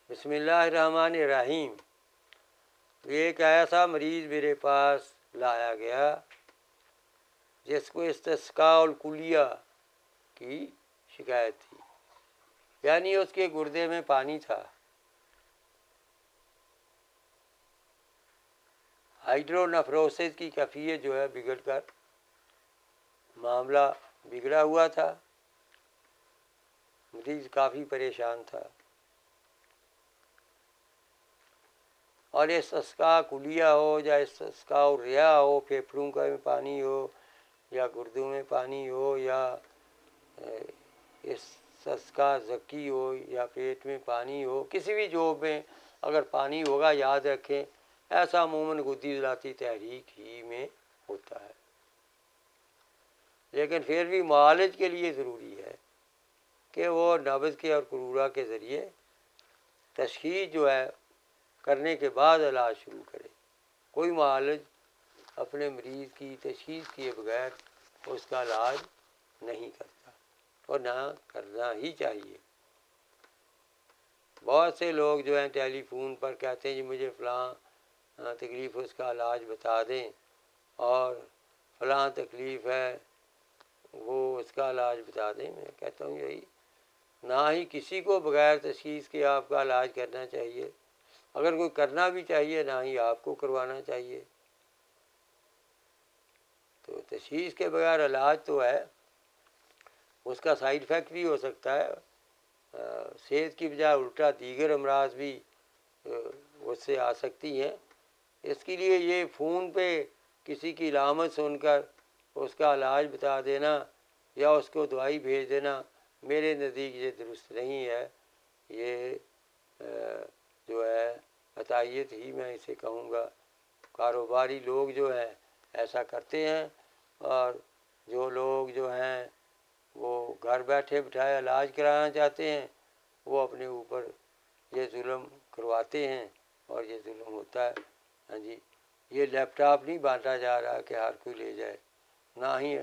बिस्मिल्लाहिर्रहमानिर्रहीम। एक ऐसा मरीज़ मेरे पास लाया गया जिसको इस्तिस्का और कुलिया की शिकायत थी, यानी उसके गुर्दे में पानी था। हाइड्रोनेफ्रोसिस की कैफियत जो है बिगड़ कर मामला बिगड़ा हुआ था। मरीज़ काफ़ी परेशान था और इस्तिस्का कुलिया हो या इस्तिस्का रिया हो, फेफड़ों का में पानी हो या गुर्दों में पानी हो या इस्तिस्का ज़की हो या पेट में पानी हो, किसी भी जोब में अगर पानी होगा, याद रखें ऐसा अमूमन गुद्दी ज़लाती तहरीक ही में होता है। लेकिन फिर भी मुआलज के लिए ज़रूरी है कि वो नब्ज़ के और कुरूरा के ज़रिए तशख़ीस जो है करने के बाद इलाज शुरू करे। कोई मुआलज अपने मरीज़ की तशख़ीस किए बगैर उसका इलाज नहीं करता और ना करना ही चाहिए। बहुत से लोग जो हैं टेलीफोन पर कहते हैं जी मुझे फ़लाँ तकलीफ़ उसका इलाज बता दें और फ़लाँ तकलीफ़ है वो उसका इलाज बता दें। मैं कहता हूँ यही, ना ही किसी को बग़ैर तशख़ीस के आपका इलाज करना चाहिए। अगर कोई करना भी चाहिए ना ही आपको करवाना चाहिए। तो तशख़ीस के बगैर इलाज तो है, उसका साइड इफ़ेक्ट भी हो सकता है। सेहत की बजाय उल्टा दीगर अमराज भी उससे आ सकती हैं। इसके लिए ये फ़ोन पे किसी की लामत सुनकर उसका इलाज बता देना या उसको दवाई भेज देना मेरे नज़दीक ये दुरुस्त नहीं है। ये जो है अतायत ही मैं इसे कहूँगा। कारोबारी लोग जो हैं ऐसा करते हैं और जो लोग जो हैं वो घर बैठे बिठाए इलाज कराना चाहते हैं वो अपने ऊपर ये जुल्म करवाते हैं और ये जुल्म होता है। हाँ जी, ये लैपटॉप नहीं बांटा जा रहा कि हर कोई ले जाए, ना ही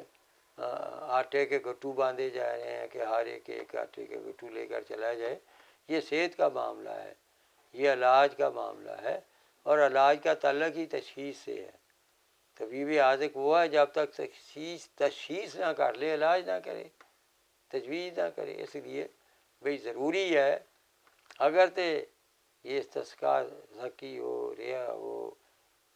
आटे के गट्टू बांधे जा रहे हैं कि हर एक आटे के गट्टू लेकर चला जाए। ये सेहत का मामला है, ये इलाज का मामला है और इलाज का ताल्लुक ही तशख़ीस से है। तबीब आज़िक वो है जब तक तशख़ीस ना कर ले इलाज ना करे, तजवीज़ ना करे। इसलिए भाई ज़रूरी है अगर तो ये इस्तिस्का ज़की हो, रिया हो,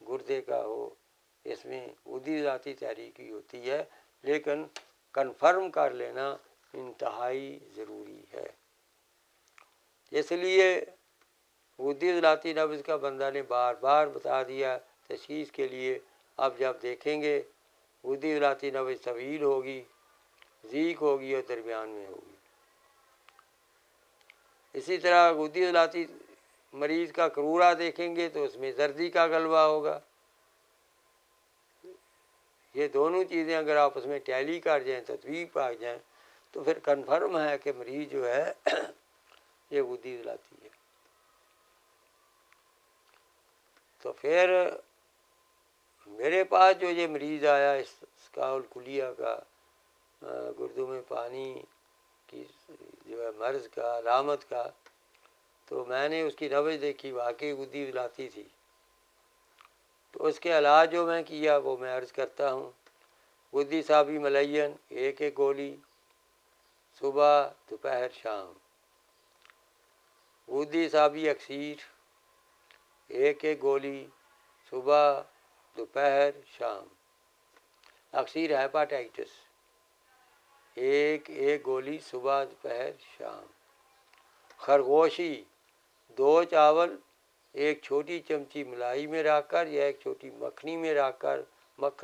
गुर्दे का हो, इसमें गुद्दी ज़ाती तहरीकी होती है, लेकिन कन्फर्म कर लेना इंतहाई ज़रूरी है। इसलिए गुद्दी ज़लाती नब्ज़ का बंदा ने बार बार बता दिया तशख़ीस के लिए। अब जब देखेंगे गुद्दी ज़लाती नब्ज़ तवील होगी, ज़ीक होगी और दरमियान में होगी। इसी तरह गुद्दी ज़लाती मरीज़ का करूरा देखेंगे तो उसमें जर्दी का गलबा होगा। ये दोनों चीज़ें अगर आपस में टैली कर जाएँ, तत्वीक आ जाएँ, तो फिर कन्फर्म है कि मरीज़ जो है ये गुद्दी ज़लाती है। तो फिर मेरे पास जो ये मरीज़ आया इस्तिस्का उल कुलिया का, गुर्दों में पानी की जो है मर्ज़ का, अलामत का, तो मैंने उसकी नब्ज़ देखी, वाकई गुद्दी ज़लाती थी। तो उसके इलाज जो मैं किया वो मैं अर्ज़ करता हूँ। गुद्दी साबी मलयन एक गोली सुबह दोपहर शाम। गुद्दी साबी अक्सीर एक गोली सुबह दोपहर शाम। अक्सीर हेपाटाइटिस एक गोली सुबह दोपहर शाम। खरगोशी 2 चावल एक छोटी चमची मलाई में रखकर या एक छोटी मक्खन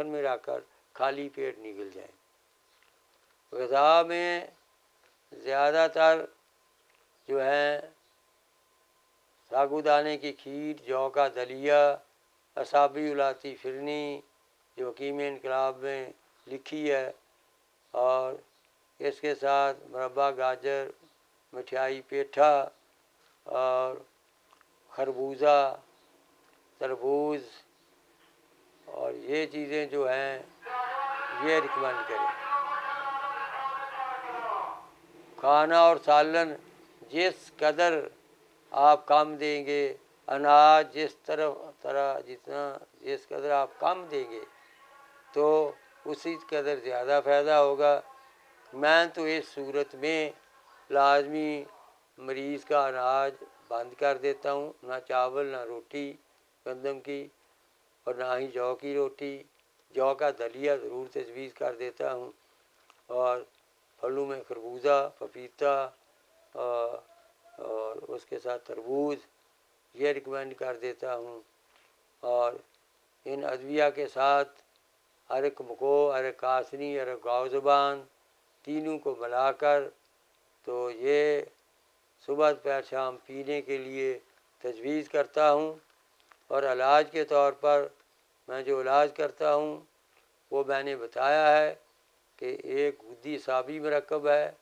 में रखकर खाली पेट निकल जाए। ग़िज़ा में ज़्यादातर जो है साबूदाने की खीर, जौ का दलिया, असाबी उलाती फिरनी जो हकीम इनकलाब में लिखी है, और इसके साथ मुरब्बा गाजर, मिठाई पेठा और खरबूजा, तरबूज, और ये चीज़ें जो हैं ये रिकमेंड करें। खाना और सालन जिस कदर आप कम देंगे, अनाज जिस तरह जिस कदर आप कम देंगे तो उसी कदर ज़्यादा फ़ायदा होगा। मैं तो इस सूरत में लाजमी मरीज़ का अनाज बंद कर देता हूँ, ना चावल ना रोटी गंदम की और ना ही जौ की रोटी। जौ का दलिया ज़रूर तजवीज़ कर देता हूँ और फलों में खरबूजा, पपीता और उसके साथ तरबूज ये रिकमेंड कर देता हूँ। और इन अद्विया के साथ अरक मको, अरक कासनी, अरक गाव ज़ुबान तीनों को मिलाकर तो ये सुबह दोपहर शाम पीने के लिए तजवीज़ करता हूँ। और इलाज के तौर पर मैं जो इलाज करता हूँ वो मैंने बताया है कि एक गुद्दी साबी मरकब है,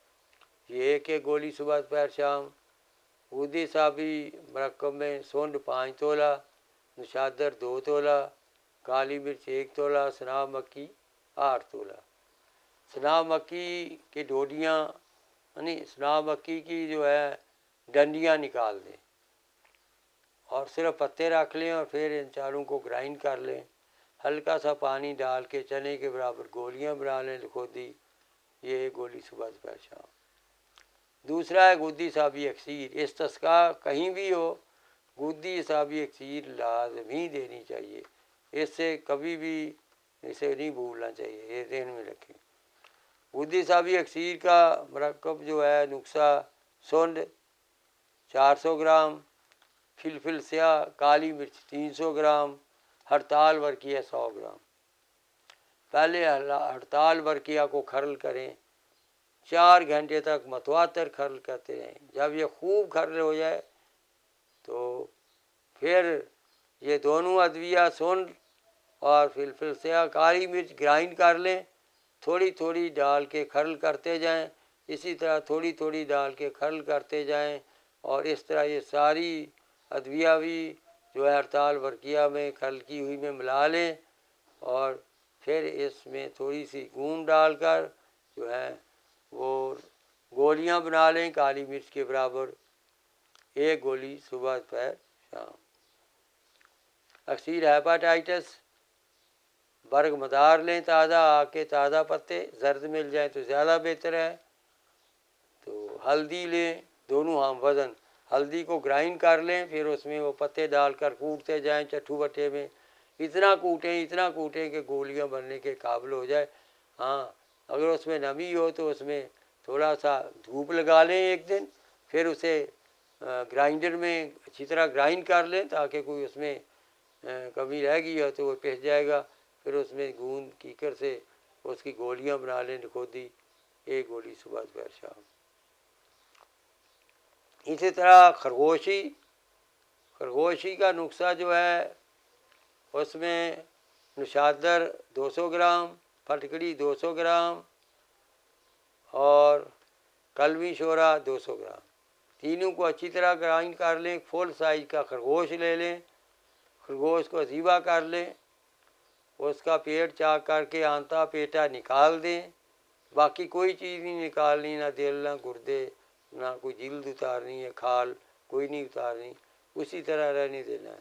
ये एक गोली सुबह दोपहर शाम। गुद्दी साबी मरकब में सुंड 5 तोला, नशादर 2 तोला, काली मिर्च 1 तोला, सनाब मक्की 8 तोला। सनाब मक्की की डोडियाँ यानी सनाब मक्की की जो है डंडियाँ निकाल दें और सिर्फ पत्ते रख लें और फिर इन चारों को ग्राइंड कर लें। हल्का सा पानी डाल के चने के बराबर गोलियां बना लें लिखोदी, ये गोली सुबह दोपहर शाम। दूसरा है गुद्दी साबी अक्सीर। इस्तिस्का कहीं भी हो, गुद्दी साबी अक्सीर लाजमी देनी चाहिए, इससे कभी भी इसे नहीं भूलना चाहिए, ये ध्यान में रखें। गुद्दी साबी अक्सीर का मरकब जो है नुस्खा सुंड 400 ग्राम, फिलफिल स्याह काली मिर्च 300 ग्राम, हड़ताल वर्किया 100 ग्राम। पहले हड़ताल वर्किया को खरल करें, 4 घंटे तक मतवातर खरल करते रहें। जब ये खूब खरल हो जाए तो फिर ये दोनों अद्विया सुंड और फिलफिल स्याह काली मिर्च ग्राइंड कर लें, थोड़ी थोड़ी डाल के खरल करते जाएं, इसी तरह थोड़ी थोड़ी डाल के खरल करते जाएं और इस तरह ये सारी अद्विया भी जो है हड़ताल वर्किया में खरल की हुई में मिला लें और फिर इसमें थोड़ी सी गूंद डालकर जो है वो गोलियां बना लें काली मिर्च के बराबर, एक गोली सुबह दोपहर शाम। अक्सीर हेपाटाइटिस बर्ग मदार लें ताज़ा, आके ताज़ा पत्ते जर्द मिल जाए तो ज़्यादा बेहतर है। तो हल्दी लें, दोनों हम वज़न, हल्दी को ग्राइंड कर लें, फिर उसमें वो पत्ते डालकर कूटते जाएं चट्टू बट्टे में, इतना कूटें कि गोलियां बनने के काबिल हो जाए। हाँ, अगर उसमें नमी हो तो उसमें थोड़ा सा धूप लगा लें एक दिन, फिर उसे ग्राइंडर में अच्छी तरह ग्राइंड कर लें ताकि कोई उसमें कमी रह गई हो तो वो पिस जाएगा। फिर उसमें गूंद कीकर से उसकी गोलियां बना लें लिखोदी, एक गोली सुबह दोपहर शाम। इसी तरह खरगोशी का नुस्खा जो है उसमें नशादर 200 ग्राम, फटकड़ी 200 ग्राम और कलमी शोरा 200 ग्राम, तीनों को अच्छी तरह ग्राइंड कर लें। फुल साइज का खरगोश ले लें, खरगोश को ज़ीबा कर लें, उसका पेट चाक करके आंता पेटा निकाल दें, बाकी कोई चीज़ नहीं निकालनी, ना दिल ना गुर्दे ना कोई जिल्द उतारनी है, खाल कोई नहीं उतारनी, उसी तरह रहने देना है।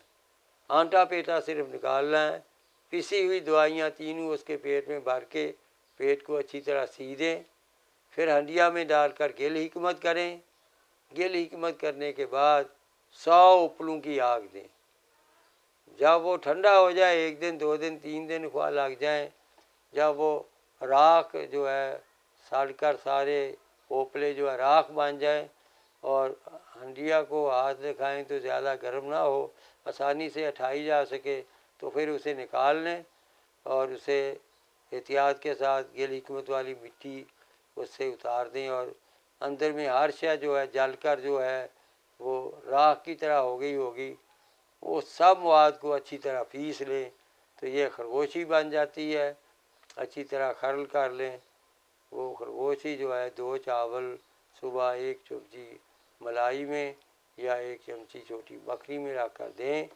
आंटा पेटा सिर्फ निकालना है। पिसी हुई दवाइयाँ तीनों उसके पेट में भर के पेट को अच्छी तरह सी दें, फिर हंडिया में डालकर गिल हिकमत करें। गिल हिकमत करने के बाद 100 उपलों की आग दें। जब वो ठंडा हो जाए, 1 दिन 2 दिन 3 दिन खुआ लग जाए, जब वो राख जो है सड़कर सारे ओपले जो है राख बन जाए और हंडिया को हाथ दिखाएं तो ज़्यादा गर्म ना हो, आसानी से उठाई जा सके, तो फिर उसे निकाल लें और उसे एहतियात के साथ गिल हिकमत वाली मिट्टी उससे उतार दें और अंदर में हर शय जो है जलकर जो है वो राख की तरह हो गई होगी, वो सब मवाद को अच्छी तरह पीस लें तो ये खरगोशी बन जाती है। अच्छी तरह खरल कर लें। वो खरगोशी जो है 2 चावल सुबह 1 चमची मलाई में या 1 चमची छोटी बकरी में रख कर दें,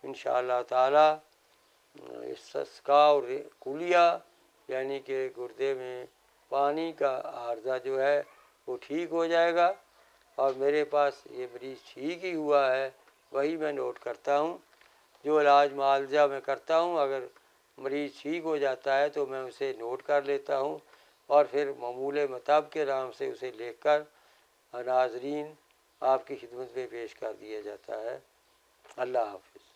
इंशाअल्लाह ताला इसका और कुलिया यानी कि गुर्दे में पानी का आर्जा जो है वो ठीक हो जाएगा और मेरे पास ये मरीज़ ठीक ही हुआ है वही मैं नोट करता हूँ। जो इलाज मुआवजा मैं करता हूँ, अगर मरीज़ ठीक हो जाता है तो मैं उसे नोट कर लेता हूँ और फिर मामूल मताब के नाम से उसे लेकर नाज़रीन आपकी खिदमत में पेश कर दिया जाता है। अल्लाह हाफ़िज़।